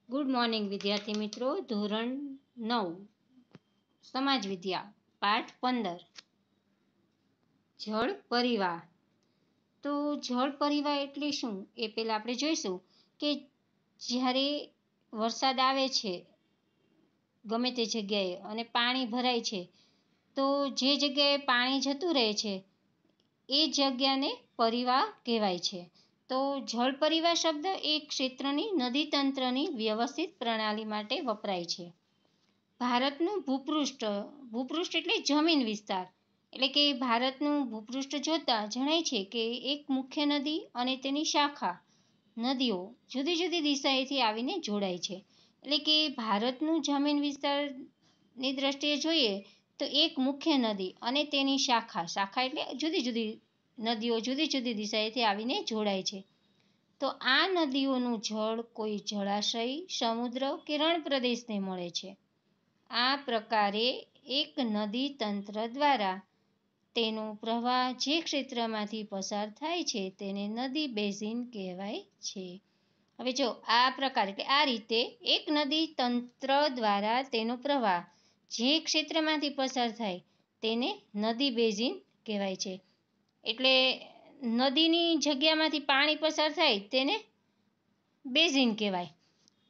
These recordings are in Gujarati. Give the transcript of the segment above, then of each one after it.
ગુડ મોર્નિંગ વિદ્યાર્થી મિત્રો. ધોરણ 9 સમાજ વિદ્યા પાઠ 15 જળ પરિવાહ. તો જળ પરિવાહ એટલે શું એ પહેલા આપણે જોઈશું કે જ્યારે વરસાદ આવે છે ગમે તે જગ્યાએ અને પાણી ભરાય છે તો જે જગ્યાએ પાણી જતું રહે છે એ જગ્યાને પરિવાહ કહેવાય છે. તો જળ પરિવાહ શબ્દ એક ક્ષેત્રની નદી તંત્રની વ્યવસ્થિત પ્રણાલી માટે વપરાય છે. ભારતનું ભૂપૃષ્ઠ એટલે જમીન વિસ્તાર, એટલે કે ભારતનું ભૂપૃષ્ઠ જોતા જણાય છે કે એક મુખ્ય નદી અને તેની શાખા નદીઓ જુદી જુદી દિશાએથી આવીને જોડાય છે. એટલે કે ભારતનું જમીન વિસ્તારની દ્રષ્ટિએ જોઈએ તો એક મુખ્ય નદી અને તેની શાખા એટલે જુદી જુદી નદીઓ જુદી જુદી દિશાએથી આવીને જોડાય છે. તો આ નદીઓનું જળ કોઈ જળાશય, સમુદ્ર કે રણ પ્રદેશને મળે છે. આ પ્રકારે એક નદી તંત્ર દ્વારા તેનો પ્રવાહ જે ક્ષેત્રમાંથી પસાર થાય છે તેને નદી બેઝિન કહેવાય છે. હવે જો આ પ્રકાર એટલે આ રીતે એક નદી તંત્ર દ્વારા તેનો પ્રવાહ જે ક્ષેત્રમાંથી પસાર થાય તેને નદી બેઝિન કહેવાય છે. એટલે નદીની જગ્યામાંથી પાણી પસાર થાય તેને બેઝિન કહેવાય.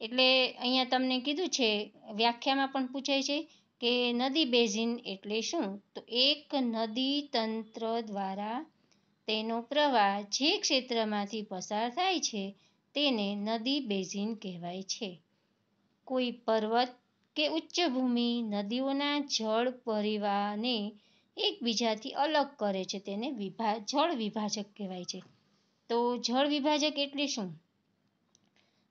એટલે અહીંયા તમને કીધું છે, વ્યાખ્યામાં પણ પૂછાય છે કે નદી બેઝિન એટલે શું? તો એક નદી તંત્ર દ્વારા તેનો પ્રવાહ જે ક્ષેત્રમાંથી પસાર થાય છે તેને નદી બેઝિન કહેવાય છે. કોઈ પર્વત કે ઉચ્ચભૂમિ નદીઓના જળ પરિવાહને એકબીજાથી અલગ કરે છે તેને જળ વિભાજક કહેવાય છે. તો જળ વિભાજક એટલે શું?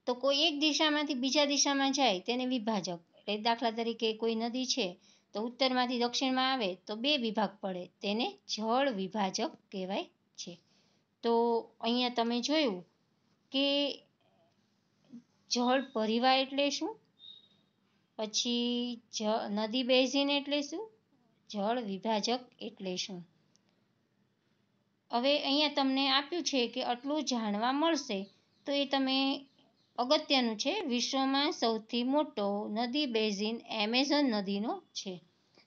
તો કોઈ એક દિશામાંથી બીજા દિશામાં જાય તેને વિભાજક. એટલે દાખલા તરીકે કોઈ નદી છે તો ઉત્તરમાંથી દક્ષિણમાં આવે તો બે વિભાગ પડે તેને જળ વિભાજક કહેવાય છે. તો અહીંયા તમે જોયું કે જળ પરિવાહ એટલે શું, પછી નદી બેઝિન એટલે શું, જળ વિભાજક એટલે શું. હવે અહીંયા તમને આપ્યું છે કે આટલું જાણવા મળશે તો એ તમે અગત્યનું છે. વિશ્વમાં સૌથી મોટો નદી બેઝિન એમેઝોન નદીનો છે.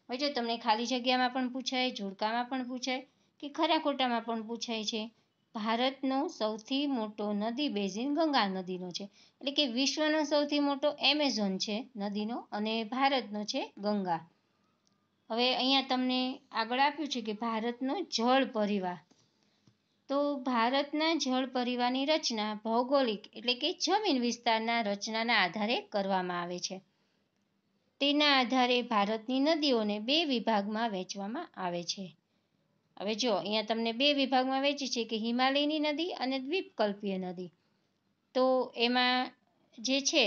હવે જો તમને ખાલી જગ્યામાં પણ પૂછાય, જોડકામાં પણ પૂછાય કે ખરા ખોટામાં પણ પૂછાય છે. ભારતનો સૌથી મોટો નદી બેઝિન ગંગા નદીનો છે. એટલે કે વિશ્વનો સૌથી મોટો એમેઝોન છે નદીનો અને ભારતનો છે ગંગા. હવે અહીંયા તમને આગળ આપ્યું છે કે ભારતનો જળ પરિવાહ. તો ભારતના જળ પરિવાહની રચના ભૌગોલિક એટલે કે જમીન વિસ્તારના રચનાના આધારે કરવામાં આવે છે. તેના આધારે ભારતની નદીઓને બે વિભાગમાં વહેંચવામાં આવે છે. હવે જો અહીંયા તમને બે વિભાગમાં વહેંચી છે કે હિમાલયની નદી અને દ્વીપકલ્પીય નદી. તો એમાં જે છે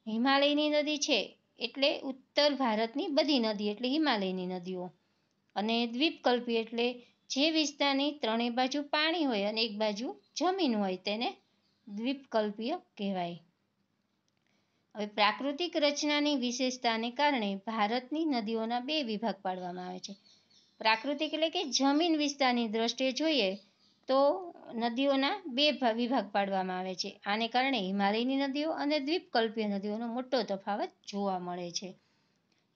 હિમાલયની નદી છે એટલે ઉત્તર ભારતની બધી નદી એટલે હિમાલયની નદીઓ, અને દ્વીપકલ્પીય એટલે જે વિસ્તારની ત્રણેય બાજુ પાણી હોય અને એક બાજુ જમીન હોય તેને દ્વીપકલ્પીય કહેવાય. હવે પ્રાકૃતિક રચનાની વિશેષતાને કારણે ભારતની નદીઓના બે વિભાગ પાડવામાં આવે છે. પ્રાકૃતિક એટલે કે જમીન વિસ્તારની દ્રષ્ટિએ જોઈએ તો નદીઓના બે વિભાગ પાડવામાં આવે છે. આને કારણે હિમાલયની નદીઓ અને દ્વીપકલ્પીય નદીઓનો મોટો તફાવત જોવા મળે છે.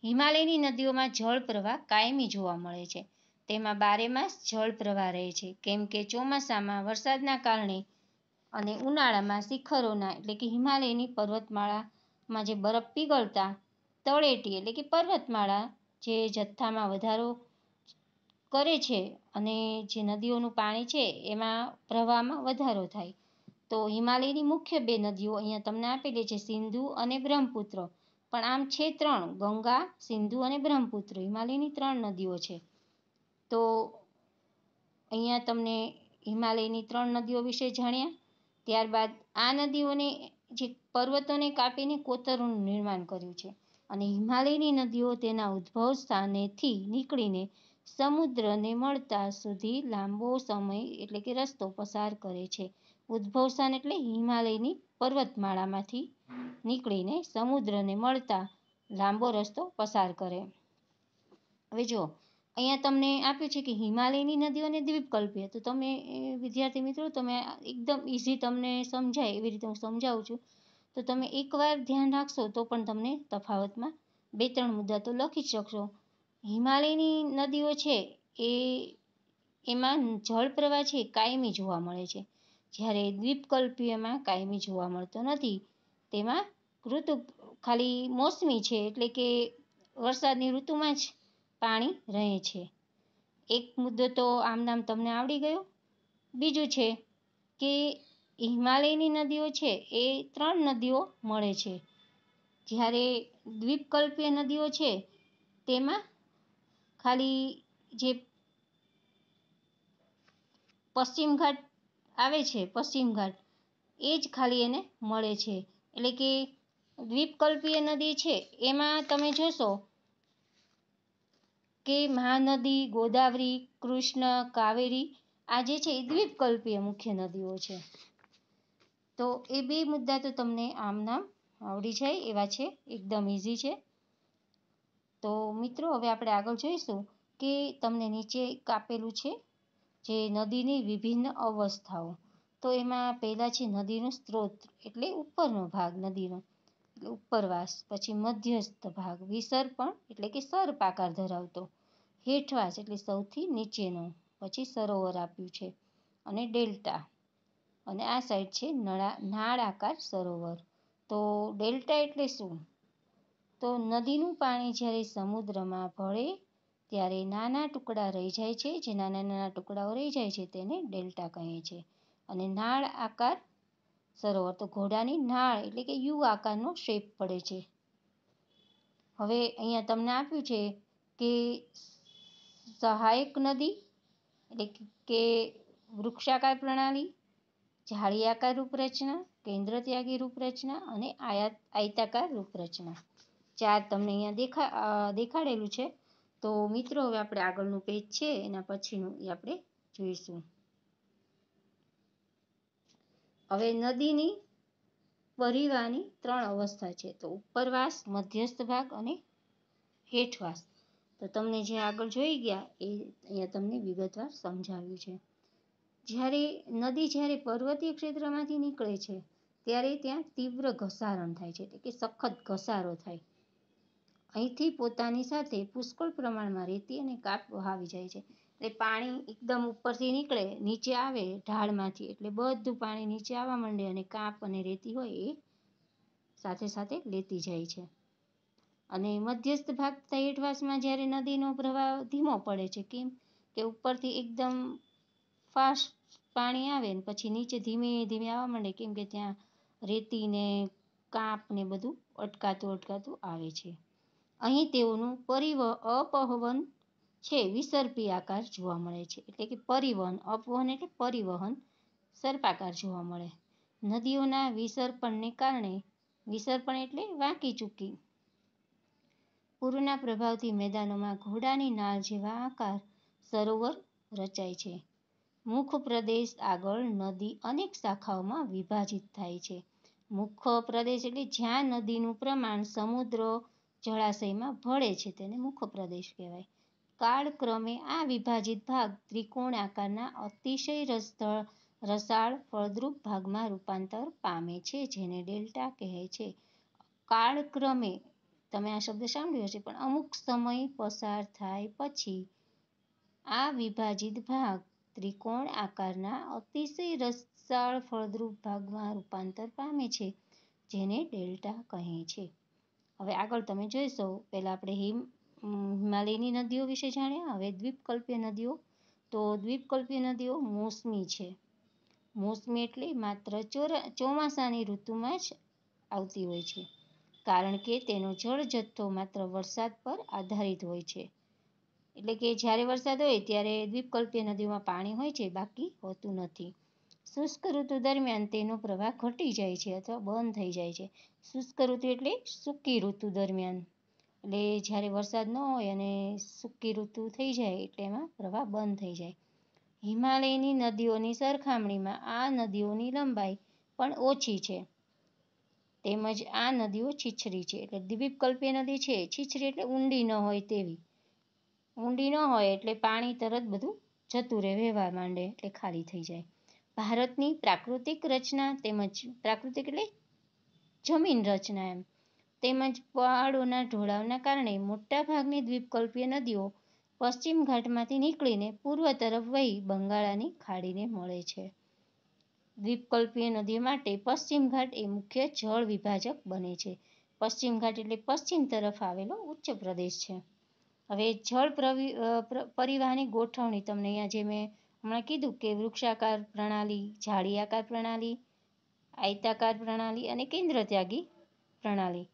હિમાલયની નદીઓમાં જળ પ્રવાહ કાયમી જોવા મળે છે. તેમાં બારેમાસ જળ પ્રવાહ રહે છે, કેમ કે ચોમાસામાં વરસાદના કારણે અને ઉનાળામાં શિખરોના એટલે કે હિમાલયની પર્વતમાળામાં જે બરફ પીગળતા તળેટી એટલે કે પર્વતમાળા જે જથ્થામાં વધારો કરે છે અને જે નદીઓનું પાણી છે એમાં પ્રવાહમાં વધારો થાય. તો હિમાલયની મુખ્ય બે નદીઓ અહીંયા તમને આપેલી છે, સિંધુ અને બ્રહ્મપુત્ર. પણ આમ છે ત્રણ, ગંગા, સિંધુ અને બ્રહ્મપુત્ર હિમાલયની ત્રણ નદીઓ છે. તો અહીંયા તમને હિમાલયની ત્રણ નદીઓ વિશે જાણ્યા. ત્યારબાદ આ નદીઓને જે પર્વતોને કાપીને કોતરોનું નિર્માણ કર્યું છે અને હિમાલયની નદીઓ તેના ઉદ્ભવ સ્થાનેથી નીકળીને સમુદ્રને મળતા સુધી લાંબો સમય એટલે કે રસ્તો પસાર કરે છે. ઉદ્ભવ સ્થાન એટલે હિમાલયની પર્વતમાળામાંથી નીકળીને સમુદ્રને મળતા લાંબો રસ્તો પસાર કરે. હવે જો અહીંયા તમને આપ્યું છે કે હિમાલયની નદીઓ અને દ્વીપકલ્પીય. તો તમે વિદ્યાર્થી મિત્રો તમે એકદમ ઇઝી તમને સમજાય એવી રીતે હું સમજાવું છું. તો તમે એકવાર ધ્યાન રાખશો તો પણ તમને તફાવતમાં 2-3 મુદ્દા તો લખી જ શકશો. હિમાલયની નદીઓ છે એ એમાં જળ પ્રવાહ છે કાયમી જોવા મળે છે, જ્યારે દ્વીપકલ્પીયમાં કાયમી જોવા મળતો નથી. તેમાં ઋતુ ખાલી મોસમી છે, એટલે કે વરસાદની ઋતુમાં જ પાણી રહે છે. એક મુદ્દો તો આમ નામ તમને આવડી ગયો. બીજું છે કે હિમાલયની નદીઓ છે એ 3 નદીઓ મળે છે, જ્યારે દ્વીપકલ્પીય નદીઓ છે તેમાં ખાલી જે પશ્ચિમ ઘાટ આવે છે, પશ્ચિમ ઘાટ એ જ ખાલી એને મળે છે. એટલે કે દ્વીપકલ્પીય નદી છે એમાં તમે જોશો કે મહાનદી, ગોદાવરી, કૃષ્ણ, કાવેરી આ જે છે એ દ્વીપકલ્પીય મુખ્ય નદીઓ છે. તો એ 2 મુદ્દા તો તમને આમ નામ આવડી જાય એવા છે, એકદમ ઇઝી છે. તો મિત્રો હવે આપણે આગળ જોઈશું કે તમને નીચે આપેલું છે જે નદીની વિભિન્ન અવસ્થાઓ. તો એમાં પહેલા છે નદીનો સ્ત્રોત એટલે ઉપરનો ભાગ નદીનો, એટલે ઉપરવાસ. પછી મધ્યસ્થ ભાગ વિસર્પણ એટલે કે સર્પ આકાર ધરાવતો, હેઠવાસ એટલે સૌથી નીચેનો, પછી સરોવર આપ્યું છે, અને ડેલ્ટા. અને આ સાઈડ છે નાળ આકાર સરોવર. તો ડેલ્ટા એટલે શું? તો નદીનું પાણી જ્યારે સમુદ્રમાં ભળે ત્યારે નાના ટુકડા રહી જાય છે, જે નાના ટુકડાઓ રહી જાય છે તેને ડેલ્ટા કહે છે. અને નાળ આકાર સરોવર તો ઘોડાની નાળ એટલે કે યુ આકારનો શેપ પડે છે. હવે અહીંયા તમને આપ્યું છે કે સહાયક નદી એટલે કે વૃક્ષાકાર પ્રણાલી, જાળીયાકાર રૂપરચના, કેન્દ્રત્યાગી રૂપરચના અને આયતાકાર રૂપરચના. 4 તમને અહીંયા દેખાડેલું છે. તો મિત્રો હવે આપણે આગળનું પેજ છે એના પછીનું એ આપણે જોઈશું. હવે નદીની પરિવાહની 3 અવસ્થા છે, તો ઉપરવાસ, મધ્યસ્થ ભાગ અને હેઠવાસ. તો તમને જે આગળ જોઈ ગયા એ અહીંયા તમને વિગતવાર સમજાવ્યું છે. જ્યારે પર્વતીય ક્ષેત્રમાંથી નીકળે છે ત્યારે ત્યાં તીવ્ર ઘસારણ થાય છે, એટલે કે સખત ઘસારો થાય. અહીંથી પોતાની સાથે પુષ્કળ પ્રમાણમાં રેતી અને કાપ વહાવી જાય છે. એટલે પાણી એકદમ ઉપરથી નીકળે, નીચે આવે ઢાળમાંથી, એટલે બધું પાણી નીચે આવવા માંડે અને કાપ અને રેતી હોય એ સાથે સાથે લેતી જાય છે. અને મધ્યસ્થ ભાગ તથા હેઠવાસમાં જ્યારે નદીનો પ્રવાહ ધીમો પડે છે, કેમ કે ઉપરથી એકદમ ફાસ્ટ પાણી આવે ને પછી નીચે ધીમે ધીમે આવવા માંડે, કેમ કે ત્યાં રેતી ને કાપ ને બધું અટકાતું આવે છે. અહીં તેઓનું અપવહન છે વિસર્પી આકાર જોવા મળે છે, એટલે કે પરિવહન, અપવહન એટલે પરિવહન, સર્પાકાર જોવા મળે. નદીઓના વિસર્પણને કારણે, વિસર્પણ એટલે વાંકી ચૂકી, પૂરના પ્રભાવથી મેદાનોમાં ઘોડાની નાળ જેવા આકાર સરોવર રચાય છે. મુખ પ્રદેશ આગળ નદી અનેક શાખાઓમાં વિભાજિત થાય છે. મુખ પ્રદેશ એટલે જ્યાં નદીનું પ્રમાણ સમુદ્ર જળાશયમાં ભળે છે તેને મુખ પ્રદેશ કહેવાય. કાળક્રમે આ વિભાજિત ભાગ ત્રિકોણ આકારના અતિશય રસાળ ફળદ્રુપ ભાગમાં રૂપાંતર પામે છે, જેને ડેલ્ટા કહે છે. કાળક્રમે, તમે આ શબ્દ સાંભળ્યો હશે, પણ અમુક સમય પસાર થાય પછી આ વિભાજિત ભાગ ત્રિકોણ આકારના અતિશય રસાળ ફળદ્રુપ ભાગમાં રૂપાંતર પામે છે, જેને ડેલ્ટા કહે છે. હવે આગળ તમે જોઈશો, પહેલા આપણે હિમાલયની નદીઓ વિશે જાણ્યા. હવે દ્વીપકલ્પીય નદીઓ. તો દ્વીપકલ્પીય નદીઓ મોસમી છે. મોસમી એટલે માત્ર ચોમાસાની ઋતુમાં જ આવતી હોય છે, કારણ કે તેનો જળ જથ્થો માત્ર વરસાદ પર આધારિત હોય છે. એટલે કે જ્યારે વરસાદ હોય ત્યારે દ્વીપકલ્પીય નદીઓમાં પાણી હોય છે, બાકી હોતું નથી. શુષ્ક ઋતુ દરમિયાન તેનો પ્રવાહ ઘટી જાય છે અથવા બંધ થઈ જાય છે. શુષ્ક ઋતુ એટલે સૂકી ઋતુ દરમિયાન, એટલે જ્યારે વરસાદ ન હોય અને સૂકી ઋતુ થઈ જાય એટલે એમાં પ્રવાહ બંધ થઈ જાય. હિમાલયની નદીઓની સરખામણીમાં આ નદીઓની લંબાઈ પણ ઓછી છે, તેમજ આ નદીઓ છીછરી છે. એટલે દ્વીપકલ્પીય નદી છે છીછરી એટલે ઊંડી ન હોય તેવી. ઊંડી ન હોય એટલે પાણી તરત બધું જતું રહે, વહેવા માંડે એટલે ખાલી થઈ જાય. ભારતની પ્રાકૃતિક રચના તેમજ પ્રાકૃતિક એટલે જમીન રચના તેમજ પહાડોના ઢોળાવના કારણે મોટાભાગની દ્વીપકલ્પીય નદીઓ પશ્ચિમ ઘાટમાંથી નીકળીને પૂર્વ તરફ વહી બંગાળાની ખાડીને મળે છે. દ્વીપકલ્પીય નદીઓ માટે પશ્ચિમ ઘાટ એ મુખ્ય જળ વિભાજક બને છે. પશ્ચિમ ઘાટ એટલે પશ્ચિમ તરફ આવેલો ઉચ્ચ પ્રદેશ છે. હવે જળ પરિવહનની ગોઠવણી તમને અહીંયા જે મેં હમણાં કીધું કે વૃક્ષાકાર પ્રણાલી, જાળીયાકાર પ્રણાલી, આયતાકાર પ્રણાલી અને કેન્દ્રત્યાગી પ્રણાલી.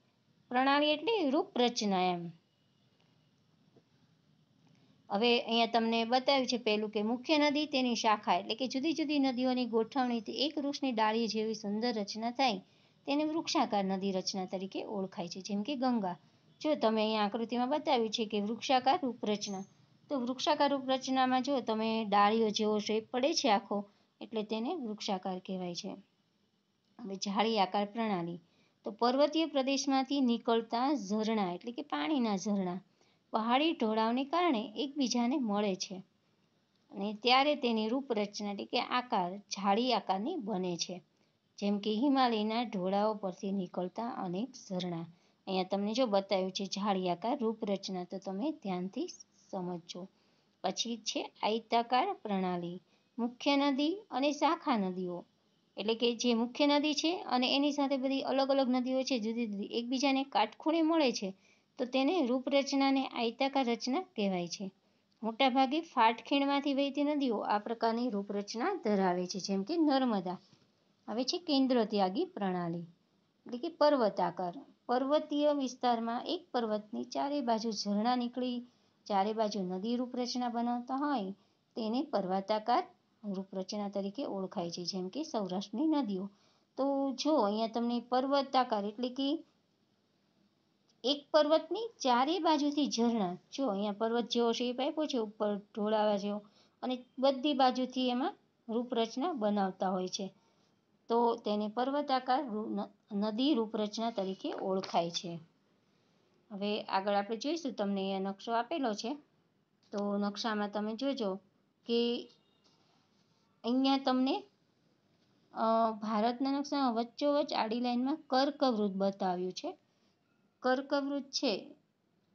પ્રણાલી એટલે રૂપરચના હવે અહીંયા તમને બતાવ્યું છે પહેલું કે મુખ્ય નદી તેની શાખા એટલે કે જુદી જુદી નદીઓની ગોઠવણીથી એક વૃક્ષની ડાળી જેવી સુંદર રચના થાય તેને વૃક્ષાકાર નદી રચના તરીકે ઓળખાય છે. જેમ કે ગંગા. જો તમે અહીંયા આકૃતિમાં બતાવ્યું છે કે વૃક્ષાકાર રૂપરચના, તો વૃક્ષાકાર રૂપરચનામાં જો તમે ડાળીઓ જેવો શેપ પડે છે આખો, એટલે તેને વૃક્ષાકાર કહેવાય છે. હવે જાળીયાકાર પ્રણાલી, તો પર્વતીય પ્રદેશમાંથી નીકળતા ઝરણા એટલે કે પાણીના ઝરણા પહાડી ઢોળાવને કારણે એકબીજાને મળે છે અને ત્યારે તેની રૂપરચના એટલે કે આકાર જાળી આકારની બને છે. જેમ કે હિમાલયના ઢોળાવો પરથી નીકળતા અનેક ઝરણા. અહીંયા તમને જો બતાવ્યું છે જાળીયાકાર રૂપરચના, તો તમે ધ્યાનથી સમજજો. પછી છે આયતાકાર પ્રણાલી. મુખ્ય નદી અને શાખા નદીઓ એટલે કે જે મુખ્ય નદી છે અને એની સાથે બધી અલગ અલગ નદીઓ છે જુદી જુદી એકબીજાને કાટખૂણે મળે છે, તો તેને રૂપરચનાને આયતાકાર રચના કહેવાય છે. મોટાભાગે ફાટખીણમાંથી વહેતી નદીઓ આ પ્રકારની રૂપરચના ધરાવે છે. જેમ કે નર્મદા. હવે છે કેન્દ્રત્યાગી પ્રણાલી એટલે કે પર્વતાકાર. પર્વતીય વિસ્તારમાં એક પર્વતની ચારે બાજુ ઝરણા નીકળી ચારે બાજુ નદી રૂપરચના બનાવતા હોય તેને પર્વતાકાર રૂપરચના તરીકે ઓળખાય છે. જેમ કે સૌરાષ્ટ્રની નદીઓ. તો જો અહીંયા તમને પર્વતાકાર એટલે કે એક પર્વતની ચારે બાજુથી ઝરણા, જો અહીંયા પર્વત જેવો શેપ આપ્યો છે ઉપર ઢોળાવા જેવો, અને બધી બાજુથી એમાં રૂપરચના બનાવતા હોય છે, તો તેને પર્વતાકાર નદી રૂપરચના તરીકે ઓળખાય છે. હવે આગળ આપણે જોઈશું, તમને અહીંયા નકશો આપેલો છે, તો નકશામાં તમે જોજો કે અહીંયા તમને ભારતના નકશામાં વચ્ચોવચ્ચ આડી લાઈનમાં કર્કવૃત બતાવ્યું છે. કર્કવૃત છે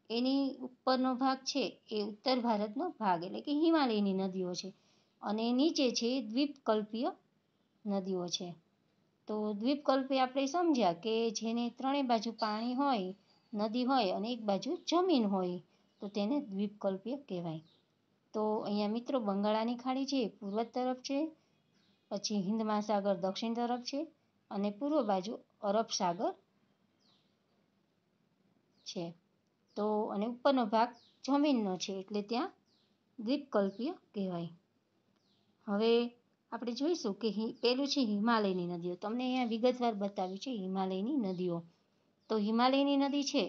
એની ઉપરનો ભાગ છે એ ઉત્તર ભારતનો ભાગ એટલે કે હિમાલયની નદીઓ છે, અને નીચે છે દ્વીપકલ્પીય નદીઓ છે. તો દ્વીપકલ્પી આપણે સમજ્યા કે જેને ત્રણેય બાજુ પાણી હોય, નદી હોય અને એક બાજુ જમીન હોય, તો તેને દ્વીપકલ્પીય કહેવાય. તો અહીંયા મિત્રો બંગાળાની ખાડી છે એ પૂર્વ તરફ છે, પછી હિન્દ મહાસાગર દક્ષિણ તરફ છે અને પૂર્વ બાજુ અરબ સાગર છે. તો અને ઉપરનો ભાગ જમીનનો છે એટલે ત્યાં દ્વીપકલ્પીય કહેવાય. હવે આપણે જોઈશું કે પેલું છે હિમાલયની નદીઓ. તમને અહીંયા વિગતવાર બતાવ્યું છે હિમાલયની નદીઓ. તો હિમાલયની નદી છે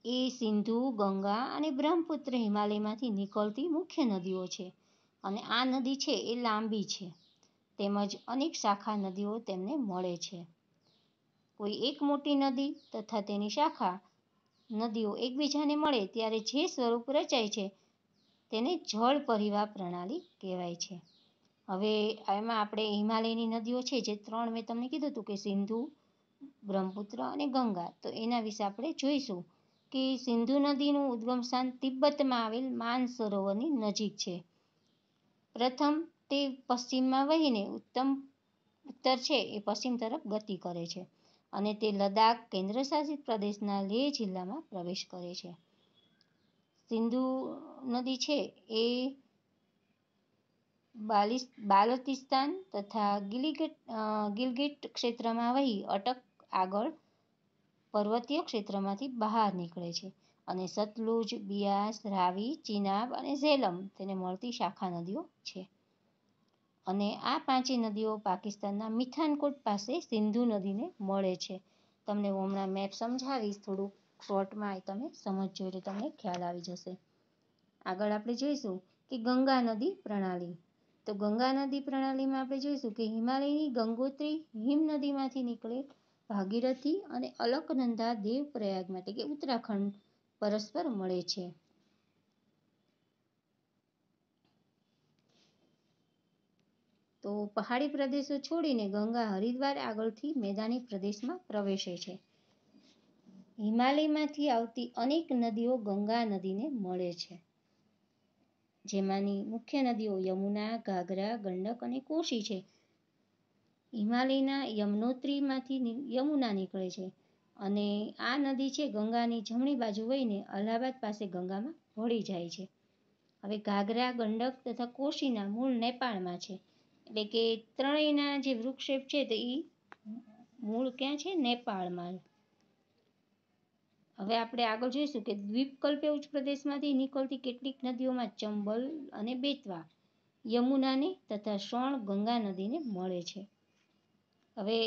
એ સિંધુ, ગંગા અને બ્રહ્મપુત્ર હિમાલયમાંથી નીકળતી મુખ્ય નદીઓ છે, અને આ નદી છે એ લાંબી છે તેમજ અનેક શાખા નદીઓ તેમને મળે છે. કોઈ એક મોટી નદી તથા તેની શાખા નદીઓ એકબીજાને મળે ત્યારે જે સ્વરૂપ રચાય છે તેને જળ પરિવાહ પ્રણાલી કહેવાય છે. હવે એમાં આપણે હિમાલયની નદીઓ છે જે ત્રણ મેં તમને કીધું હતું કે સિંધુ, બ્રહ્મપુત્ર અને ગંગા, તો એના વિશે આપણે જોઈશું કે સિંધુ નદીનું ઉદ્ગમ સ્થાન તિબ્બતમાં આવેલ માનસરોવરની નજીક છે. પ્રથમ તે પશ્ચિમમાં વહીને ઉત્તર છે એ પશ્ચિમ તરફ ગતિ કરે છે અને તે લદાખ કેન્દ્રશાસિત પ્રદેશના લેહ જિલ્લામાં પ્રવેશ કરે છે. સિંધુ નદી છે એ બાલ્ટિસ્તાન તથા ગિલગિટ ક્ષેત્રમાં વહી અટક આગળ પર્વતીય ક્ષેત્રમાંથી બહાર નીકળે છે, અને સતલુજ, બિયાસ, રાવી, ચિનાબ અને ઝેલમ તેને મળતી શાખા નદીઓ છે. અને આ પાંચે નદીઓ પાકિસ્તાનના મિઠાનકોટ પાસે સિંધુ નદીને મળે છે. તમને હું હમણાં મેપ સમજાવીશ થોડુંક શોર્ટમાં, તમે સમજજો એટલે તમને ખ્યાલ આવી જશે. આગળ આપણે જોઈશું કે ગંગા નદી પ્રણાલી. તો ગંગા નદી પ્રણાલીમાં આપણે જોઈશું કે હિમાલયની ગંગોત્રી હિમનદીમાંથી નીકળે ભાગીરથી અને અલકનંદા દેવપ્રયાગ માટે કે ઉત્તરાખંડ પરસ્પર મળે છે. તો પહાડી પ્રદેશો છોડીને ગંગા હરિદ્વાર આગળથી મેદાની પ્રદેશમાં પ્રવેશે છે. હિમાલયમાંથી આવતી અનેક નદીઓ ગંગા નદીને મળે છે, જેમાંની મુખ્ય નદીઓ યમુના, ઘાઘરા, ગંડક અને કોશી છે. હિમાલયના યમનોત્રીમાંથી યમુના નીકળે છે અને આ નદી છે ગંગાની જમણી બાજુ વહીને અલ્હાબાદ પાસે ગંગામાં ભળી જાય છે. હવે ઘાઘરા, ગંડક તથા કોશીના મૂળ નેપાળમાં છે, એટલે કે ત્રણેયના જે વૃક્ષેપ છે તો એ મૂળ ક્યાં છે? નેપાળમાં. હવે આપણે આગળ જોઈશું કે દ્વીપકલ્પીય ઉચ્ચ પ્રદેશમાંથી નીકળતી કેટલીક નદીઓમાં ચંબલ અને બેતવા યમુનાને તથા સોણ ગંગા નદીને મળે છે. હવે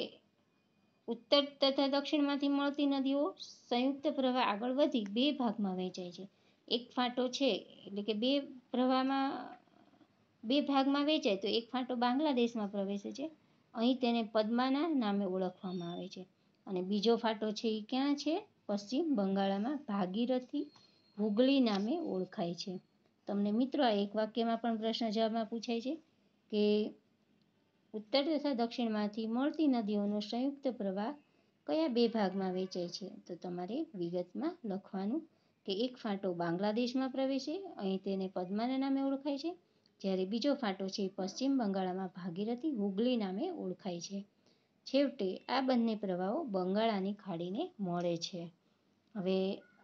ઉત્તર તથા દક્ષિણમાંથી મળતી નદીઓ સંયુક્ત પ્રવાહ આગળ વધી બે ભાગમાં વહેંચાય છે. એક ફાંટો છે, એટલે કે બે પ્રવાહમાં બે ભાગમાં વહેંચાય તો એક ફાંટો બાંગ્લાદેશમાં પ્રવેશે છે, અહીં તેને પદ્માના નામે ઓળખવામાં આવે છે, અને બીજો ફાંટો છે એ ક્યાં છે? પશ્ચિમ બંગાળમાં ભાગીરથી હુગલી નામે ઓળખાય છે. તમને મિત્રો આ એક વાક્યમાં પણ પ્રશ્ન જવાબમાં પૂછાય છે કે ઉત્તર તથા દક્ષિણમાંથી મળતી નદીઓનો સંયુક્ત પ્રવાહ કયા બે ભાગમાં વહેંચાય છે? તો તમારે વિગતમાં લખવાનું કે એક ફાંટો બાંગ્લાદેશમાં પ્રવેશે, અહીં તેને પદ્માના નામે ઓળખાય છે, જ્યારે બીજો ફાંટો છે પશ્ચિમ બંગાળમાં ભાગીરથી હુગલી નામે ઓળખાય છે. છેવટે આ બંને પ્રવાહો બંગાળાની ખાડીને મળે છે. હવે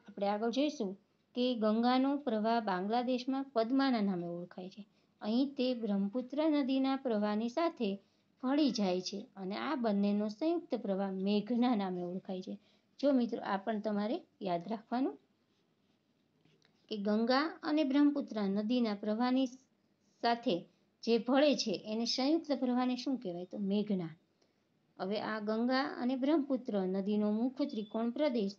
આપણે આગળ જોઈશું કે ગંગાનો પ્રવાહ બાંગ્લાદેશમાં પદ્માના નામે ઓળખાય છે. અહીં તે બ્રહ્મપુત્ર નદીના પ્રવાહની સાથે ભળી જાય છે અને આ બંનેનો સંયુક્ત પ્રવાહ મેઘના નામે ઓળખાય છે. જો મિત્રો આ પણ તમારે યાદ રાખવાનું કે ગંગા અને બ્રહ્મપુત્ર નદીના પ્રવાહની સાથે જે ભળે છે એને સંયુક્ત પ્રવાહને શું કહેવાય? તો મેઘના. હવે આ ગંગા અને બ્રહ્મપુત્ર નદીનો મુખ્ય ત્રિકોણ પ્રદેશ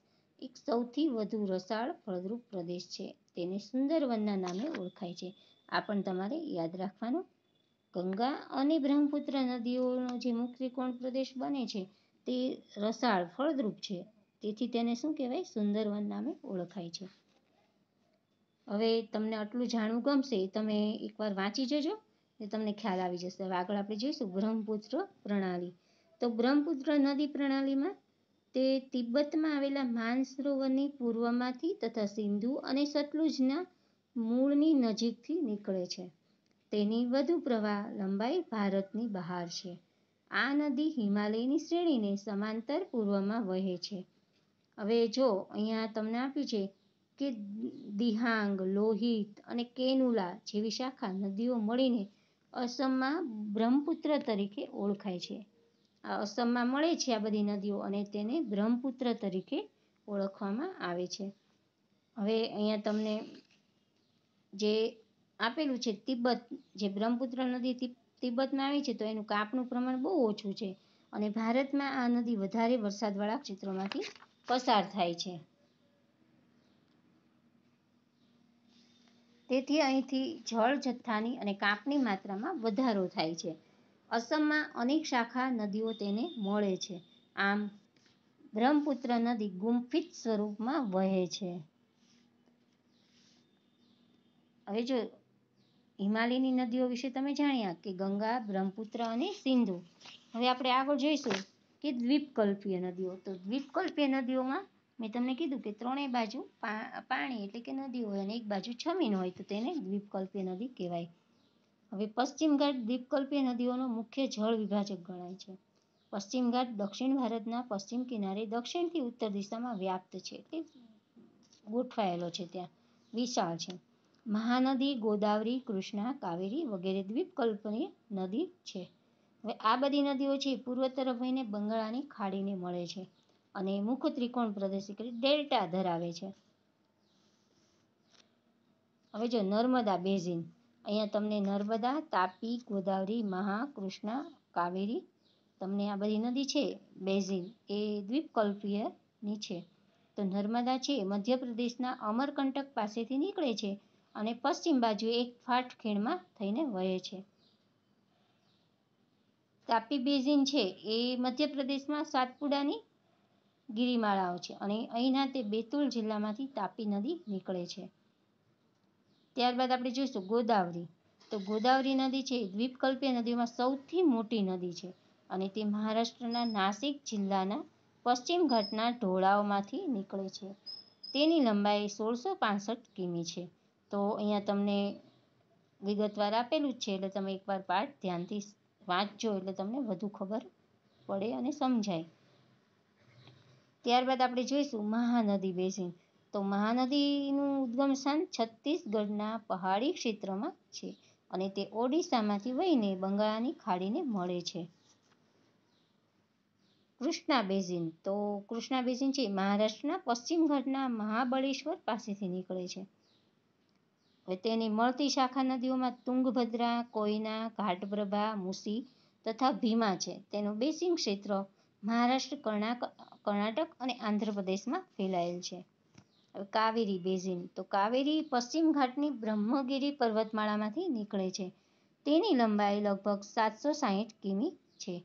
એક સૌથી વધુ રસાળ ફળદ્રુપ પ્રદેશ છે, તેને સુંદરવનના નામે ઓળખાય છે. આ પણ તમારે યાદ રાખવાનું. ગંગા અને બ્રહ્મપુત્ર નદીઓનો જે મુખ્ય ત્રિકોણ પ્રદેશ બને છે તે રસાળ ફળદ્રુપ છે, તેથી તેને શું કહેવાય? સુંદરવન નામે ઓળખાય છે. હવે તમને આટલું જાણવું ગમશે, તમે એકવાર વાંચી જજો ને તમને ખ્યાલ આવી જશે. હવે આગળ આપણે જોઈશું બ્રહ્મપુત્ર પ્રણાલી. તો બ્રહ્મપુત્ર નદી પ્રણાલીમાં તે તિબ્બતમાં આવેલા માનસરોવરની પૂર્વમાંથી તથા સિંધુ અને સતલુજના મૂળની નજીકથી નીકળે છે. તેની વધુ પ્રવાહ લંબાઈ ભારતની બહાર છે. આ નદી હિમાલયની શ્રેણીને સમાંતર પૂર્વમાં વહે છે. હવે જો અહીંયા તમને આપ્યું છે કે દિહાંગ, લોહિત અને કેનુલા જેવી શાખા નદીઓ મળીને અસમમાં બ્રહ્મપુત્ર તરીકે ઓળખાય છે. આ અસમમાં મળે છે આ બધી નદીઓ અને તેને બ્રહ્મપુત્ર તરીકે ઓળખવામાં આવે છે. હવે અહીંયા તમને જે આપેલું છે તિબ્બત, જે બ્રહ્મપુત્ર નદી તિબ્બતમાં આવી છે તો એનું કાપનું પ્રમાણ બહુ ઓછું છે અને ભારતમાં આ નદી વધારે વરસાદવાળા ક્ષેત્રોમાંથી પસાર થાય છે. તેથી અહીંથી જળ જથ્થાની અને કાપની માત્રામાં વધારો થાય છે. અસમમાં અનેક શાખા નદીઓ તેને મળે છે. આમ બ્રહ્મપુત્ર નદી ગુંફિત સ્વરૂપમાં વહે છે. હવે જો હિમાલયની નદીઓ વિશે તમે જાણ્યા કે ગંગા, બ્રહ્મપુત્ર અને સિંધુ. હવે આપણે આગળ જોઈશું કે દ્વીપકલ્પીય નદીઓ. તો દ્વીપકલ્પીય નદીઓમાં મેં તમને કીધું કે ત્રણેય બાજુ પાણી એટલે કે નદી હોય અને એક બાજુ જમીન હોય તો તેને દ્વીપકલ્પીય નદી કહેવાય. હવે પશ્ચિમ ઘાટ દ્વીપકલ્પીય નદીઓનો મુખ્ય જળ વિભાજક ગણાય છે. પશ્ચિમ ઘાટ દક્ષિણ ભારતના પશ્ચિમ કિનારે દક્ષિણથી ઉત્તર દિશામાં વ્યાપ્ત છે, એટલે ગોઠવાયેલો છે, ત્યાં વિશાળ છે. મહાનદી ગોદાવરી, કૃષ્ણા, કાવેરી વગેરે દ્વીપકલ્પીય નદી છે. હવે આ બધી નદીઓ છે પૂર્વ તરફ વહીને બંગાળાની ખાડીને મળે છે અને મુખ્ય ત્રિકોણ પ્રદેશ એટલે ડેલ્ટા ધરાવે છે. હવે જો નર્મદા બેઝિન, અહીંયા તમને નર્મદા, તાપી, ગોદાવરી, મહા, કૃષ્ણા, કાવેરી, તમને આ બધી નદી છે બેઝિન એ દ્વીપકલ્પીયની છે. તો નર્મદા છે મધ્યપ્રદેશના અમરકંટક પાસેથી નીકળે છે અને પશ્ચિમ બાજુ એક ફાટ ખીણમાં થઈને વહે છે. તાપી બેઝિન છે એ મધ્યપ્રદેશમાં સાતપુડાની ગિરિમાળાઓ છે અને અહીંના તે બેતુલ જિલ્લામાંથી તાપી નદી નીકળે છે. ત્યારબાદ આપણે જોઈશું ગોદાવરી. તો ગોદાવરી નદી છે એ દ્વીપકલ્પીય નદીઓમાં સૌથી મોટી નદી છે અને તે મહારાષ્ટ્રના નાસિક જિલ્લાના પશ્ચિમ ઘાટના ઢોળાવમાંથી નીકળે છે. તેની લંબાઈ 1665 કિમી છે. તો અહીંયા તમને વિગતવાર આપેલું જ છે, એટલે તમે એકવાર પાઠ ધ્યાનથી વાંચજો એટલે તમને વધુ ખબર પડે અને સમજાય. ત્યારબાદ આપણે જોઈશું મહાનદી બેઝિન. તો મહાનદીનું ઉદ્ગમ સ્થાન છત્તીસગઢના પહાડી ક્ષેત્રમાં છે અને તે ઓડિશામાંથી વહીને બંગાળાની ખાડીને મળે છે. કૃષ્ણા બેઝિન. તો કૃષ્ણા બેઝિન છે મહારાષ્ટ્રના પશ્ચિમ ઘાટના મહાબળેશ્વર પાસેથી નીકળે છે. હવે તેની મળતી શાખા નદીઓમાં તુંગભદ્રા, કોયના, ઘાટપ્રભા, મુસી તથા ભીમા છે. તેનું બેસિન ક્ષેત્ર મહારાષ્ટ્ર, કર્ણાટક અને આંધ્રપ્રદેશમાં ફેલાયેલ છે. હવે કાવેરી બેઝિન. તો કાવેરી પશ્ચિમ ઘાટની બ્રહ્મગીરી પર્વતમાળામાંથી નીકળે છે. તેની લંબાઈ લગભગ 760 કિમી છે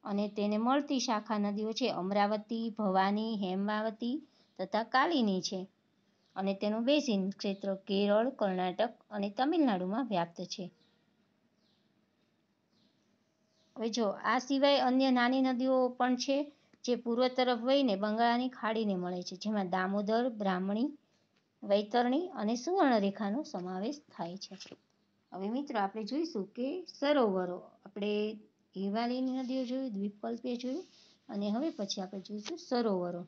અને તેને મળતી શાખા નદીઓ છે અમરાવતી, ભવાની, હેમાવતી તથા કાલિની છે અને તેનું બેઝિન ક્ષેત્ર કેરળ, કર્ણાટક અને તમિલનાડુમાં વ્યાપ્ત છે. હવે જો આ સિવાય અન્ય નાની નદીઓ પણ છે જે પૂર્વ તરફ વહીને બંગાળાની ખાડીને મળે છે, જેમાં દામોદર, બ્રાહ્મણી, વૈતરણી અને સુવર્ણરેખાનો સમાવેશ થાય છે. હવે મિત્રો આપણે જોઈશું કે સરોવરો. આપણે હિમાલયની નદીઓ જોયું, દ્વીપકલ્પીય જોયું અને હવે પછી આપણે જોઈશું સરોવરો.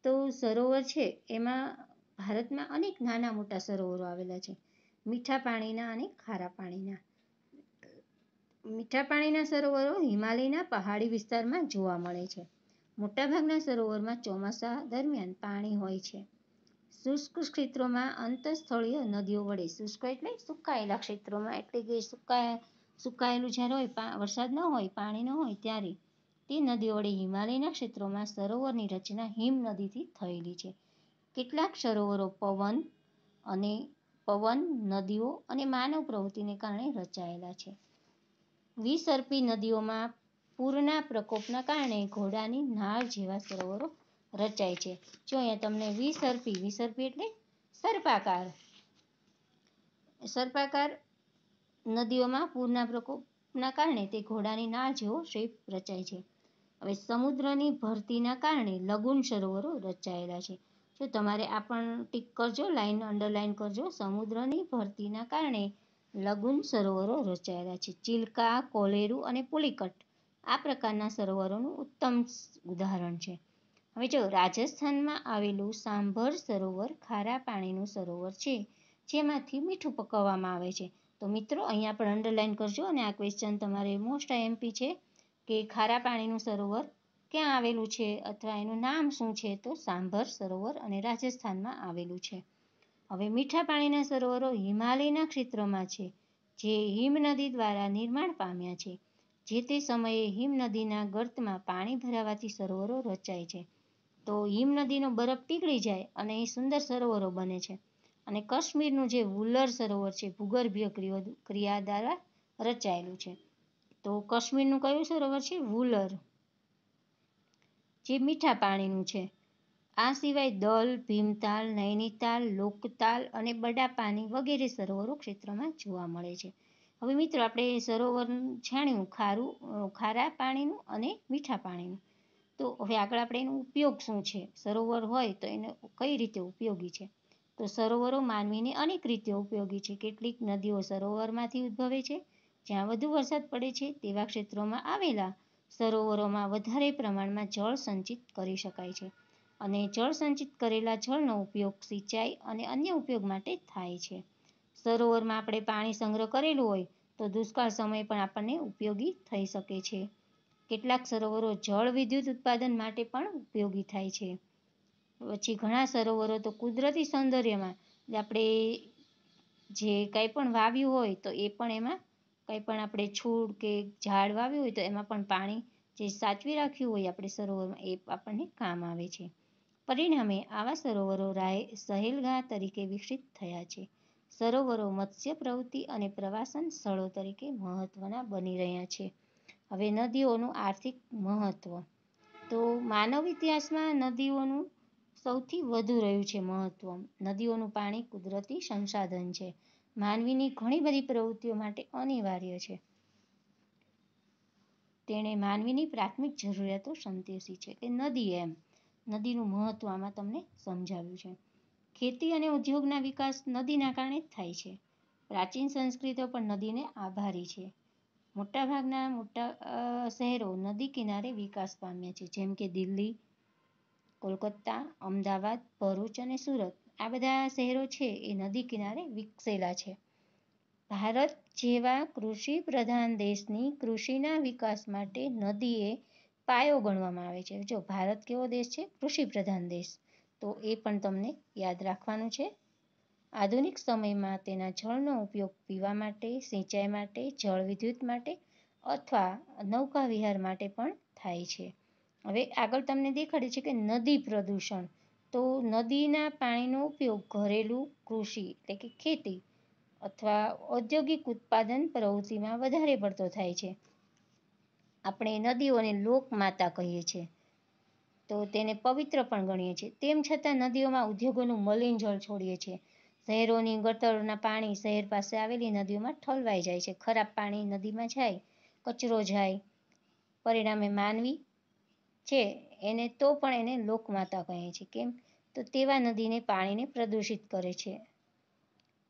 તો સરોવર છે એમાં ભારતમાં અનેક નાના મોટા સરોવરો આવેલા છે, મીઠા પાણીના અને ખારા પાણીના. મીઠા પાણીના સરોવરો હિમાલયના પહાડી વિસ્તારમાં જોવા મળે છે. મોટાભાગના સરોવરમાં ચોમાસા દરમિયાન પાણી હોય છે. શુષ્ક ક્ષેત્રોમાં અંતઃસ્થળીય નદીઓ વડે, શુષ્ક એટલે સુકાયેલા ક્ષેત્રોમાં, એટલે કે સુકાયેલું જ્યારે હોય, વરસાદ ન હોય, પાણી ન હોય ત્યારે તે નદીઓ વડે હિમાલયના ક્ષેત્રોમાં સરોવરની રચના હિમનદીથી થયેલી છે. કેટલાક સરોવરો પવન, નદીઓ અને માનવ પ્રવૃત્તિને કારણે રચાયેલા છે. વિસર્પી નદીઓમાં પૂરના પ્રકોપના કારણે ઘોડાની નાળ જેવા સરોવરો રચાય છે. જો અહીંયા તમને વિસર્પી એટલે સર્પાકાર નદીઓમાં પૂરના પ્રકોપના કારણે તે ઘોડાની નાળ જેવો શેપ રચાય છે. હવે સમુદ્રની ભરતીના કારણે લઘુન સરોવરો રચાયેલા છે. જો તમારે આ પણ ટીક કરજો, અંડરલાઈન કરજો. સમુદ્રની ભરતીના કારણે લઘુન સરોવરો રચાયેલા છે. ચિલ્કા, કોલેરુ અને પુલિકટ આ પ્રકારના સરોવરોનું ઉત્તમ ઉદાહરણ છે. હવે જો રાજસ્થાનમાં આવેલું સાંભર સરોવર ખારા પાણીનું સરોવર છે, જેમાંથી મીઠું પકવવામાં આવે છે. તો મિત્રો અહીંયા પણ અંડરલાઈન કરજો અને આ ક્વેશ્ચન તમારે મોસ્ટ આઈએમપી છે કે ખારા પાણીનું સરોવર ક્યાં આવેલું છે અથવા એનું નામ શું છે, તો સાંભર સરોવર અને રાજસ્થાનમાં આવેલું છે. હવે મીઠા પાણીના સરોવરો હિમાલયના ક્ષેત્રમાં છે, જે હિમનદી દ્વારા નિર્માણ પામ્યા છે. જે તે સમયે હિમનદીના ગર્તમાં પાણી ભરાવાથી સરોવરો રચાય છે. તો હિમનદીનો બરફ પીગળી જાય અને અહીં સુંદર સરોવરો બને છે. અને કાશ્મીરનું જે વુલર સરોવર છે, ભૂગર્ભીય ક્રિયા દ્વારા રચાયેલું છે. તો કાશ્મીરનું કયું સરોવર છે? વુલર, જે મીઠા પાણીનું છે. આ સિવાય દલ, ભીમતાલ, નૈનીતાલ, લોકતાલ અને બડાપાની વગેરે સરોવરો ક્ષેત્રમાં જોવા મળે છે. હવે મિત્રો આપણે સરોવર જાણ્યું, ખારા પાણીનું અને મીઠા પાણીનું. તો હવે આગળ આપણે એનો ઉપયોગ શું છે, સરોવર હોય તો એને કઈ રીતે ઉપયોગી છે. તો સરોવરો માનવીને અનેક રીતે ઉપયોગી છે. કેટલીક નદીઓ સરોવરમાંથી ઉદ્ભવે છે. જ્યાં વધુ વરસાદ પડે છે તેવા ક્ષેત્રોમાં આવેલા સરોવરોમાં વધારે પ્રમાણમાં જળ સંચિત કરી શકાય છે અને જળ સંચિત કરેલા જળનો ઉપયોગ સિંચાઈ અને અન્ય ઉપયોગ માટે થાય છે. સરોવરમાં આપણે પાણી સંગ્રહ કરેલું હોય તો દુષ્કાળ સમયે પણ આપણને ઉપયોગી થઈ શકે છે. કેટલાક સરોવરો જળ વિદ્યુત ઉત્પાદન માટે પણ ઉપયોગી થાય છે. પછી ઘણા સરોવરો તો કુદરતી સૌંદર્યમાં આપણે જે કંઈ પણ વાવ્યું હોય તો એ પણ એમાં કંઈ પણ આપણે છોડ કે ઝાડ વાવ્યું હોય તો એમાં પણ પાણી જે સાચવી રાખ્યું હોય આપણે સરોવરમાં, એ આપણને કામ આવે છે. પરિણામે આવા સરોવરો સહેલગાહ તરીકે વિકસિત થયા છે. સરોવરો મત્સ્ય પ્રવૃત્તિ અને પ્રવાસન સ્થળો તરીકે મહત્વના બની રહ્યા છે. હવે નદીઓનું આર્થિક મહત્વ. તો માનવ ઇતિહાસમાં નદીઓનું સૌથી વધુ રહ્યું છે મહત્વ. નદીઓનું પાણી કુદરતી સંસાધન છે માનવીની ઘણી બધી પ્રવૃત્તિઓ માટે અનિવાર્ય છે. તેણે માનવીની પ્રાથમિક જરૂરિયાતો સંતોષી છે કે નદી એમ નદીનું મહત્વ આમાં તમને સમજાવ્યું છે. ખેતી અને ઉદ્યોગના વિકાસ નદીના કારણે જ થાય છે. પ્રાચીન સંસ્કૃતિઓ પણ નદીને આભારી છે. મોટા શહેરો નદી કિનારે વિકાસ પામ્યા છે, જેમ કે દિલ્હી, કોલકાતા, અમદાવાદ, ભરૂચ અને સુરત. આ બધા શહેરો છે એ નદી કિનારે વિકસેલા છે. ભારત જેવા કૃષિ પ્રધાન દેશની કૃષિના વિકાસ માટે નદી એ પાયો ગણવામાં આવે છે. જો ભારત કેવો દેશ છે? કૃષિ પ્રધાન દેશ. તો એ પણ તમને યાદ રાખવાનું છે. આધુનિક સમયમાં તેના જળનો ઉપયોગ પીવા માટે, સિંચાઈ માટે, જળ વિદ્યુત માટે અથવા નૌકા વિહાર માટે પણ થાય છે. હવે આગળ તમને દેખાડે છે કે નદી પ્રદૂષણ. તો નદીના પાણીનો ઉપયોગ ઘરેલું, કૃષિ એટલે કે ખેતી અથવા ઔદ્યોગિક ઉત્પાદન પ્રવૃત્તિમાં વધારે પડતો થાય છે. આપણે નદીઓને લોકમાતા કહીએ છીએ, તો તેને પવિત્ર પણ ગણીએ છીએ. તેમ છતાં નદીઓમાં ઉદ્યોગોનું મલિન જળ છોડીએ છીએ. શહેરોની ગટરોના પાણી શહેર પાસે આવેલી નદીઓમાં ઠલવાઈ જાય છે. ખરાબ પાણી નદીમાં જાય, કચરો જાય. પરિણામે માનવી છે એને તો પણ એને લોકમાતા કહે છે. કેમ? તો તેવા નદીને પાણીને પ્રદૂષિત કરે છે.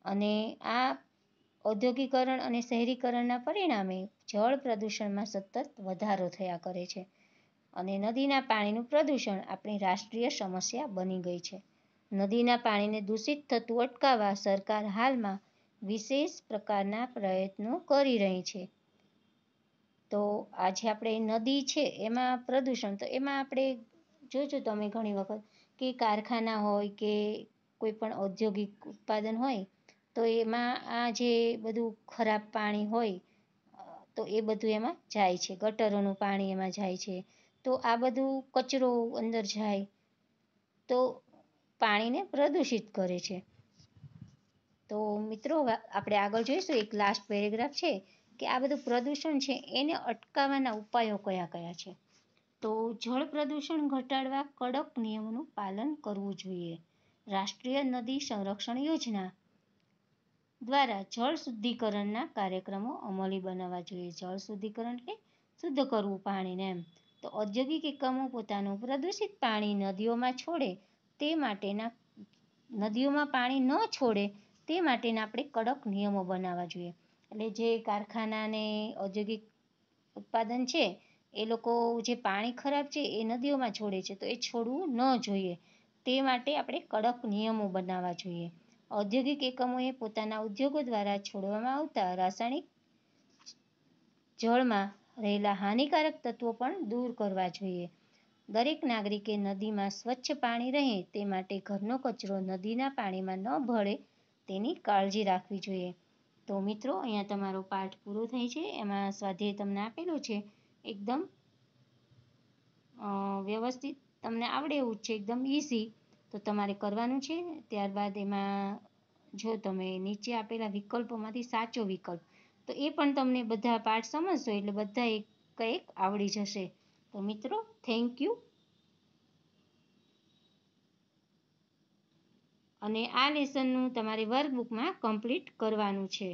અને આ ઔદ્યોગિકરણ અને શહેરીકરણના પરિણામે જળ પ્રદૂષણમાં સતત વધારો થયા કરે છે. અને નદીના પાણીનું પ્રદૂષણ આપણી રાષ્ટ્રીય સમસ્યા બની ગઈ છે. નદીના પાણીને દૂષિત થતું અટકાવવા સરકાર હાલમાં વિશેષ પ્રકારના પ્રયત્નો કરી રહી છે. તો આજે આપણે નદી છે એમાં પ્રદૂષણ, તો એમાં આપણે જોજો તમે ઘણી વખત કે કારખાના હોય કે કોઈ પણ ઔદ્યોગિક ઉત્પાદન હોય, તો એમાં આ જે બધું ખરાબ પાણી હોય તો એ બધું એમાં જાય છે. ગટરોનું પાણી એમાં જાય છે. તો આ બધું કચરો અંદર જાય તો પાણીને પ્રદૂષિત કરે છે. તો મિત્રો આપણે આગળ જોઈશું, એક લાસ્ટ પેરેગ્રાફ છે કે આ બધું પ્રદૂષણ છે એને અટકાવવાના ઉપાયો કયા કયા છે. તો જળ પ્રદૂષણ ઘટાડવા કડક નિયમોનું પાલન કરવું જોઈએ. રાષ્ટ્રીય નદી સંરક્ષણ યોજના દ્વારા જળ શુદ્ધિકરણના કાર્યક્રમો અમલી બનાવવા જોઈએ. જળ શુદ્ધિકરણ એટલે શુદ્ધ કરવું પાણીને એમ. તો ઔદ્યોગિક એકમો પોતાનું પ્રદૂષિત પાણી નદીઓમાં છોડે તે માટેના નદીઓમાં પાણી ન છોડે તે માટેના આપણે કડક નિયમો બનાવવા જોઈએ. એટલે જે કારખાના ને ઔદ્યોગિક ઉત્પાદન છે એ લોકો જે પાણી ખરાબ છે એ નદીઓમાં છોડે છે, તો એ છોડવું ન જોઈએ. તે માટે આપણે કડક નિયમો બનાવવા જોઈએ. ઔદ્યોગિક એકમોએ પોતાના ઉદ્યોગો દ્વારા છોડવામાં આવતા રાસાયણિક જળમાં રહેલા હાનિકારક તત્વો પણ દૂર કરવા જોઈએ. દરેક નાગરિકે નદીમાં સ્વચ્છ પાણી રહે તે માટે ઘરનો કચરો નદીના પાણીમાં ન ભળે તેની કાળજી રાખવી જોઈએ. તો મિત્રો અહીંયા તમારો પાઠ પૂરો થાય છે. એમાં સ્વાધ્યાય તમને આપેલો છે એકદમ વ્યવસ્થિત, તમને આવડે એવું છે, એકદમ ઇઝી. તો તમારે કરવાનું છે. ત્યારબાદ એમાં જો તમે નીચે આપેલા વિકલ્પોમાંથી સાચો વિકલ્પ, તો એ પણ તમને બધા પાઠ સમજશો એટલે બધા એક કંઈક આવડી જશે. તો મિત્રો થેન્ક યુ. અને આ લેસનનું તમારે વર્કબુકમાં કમ્પ્લીટ કરવાનું છે.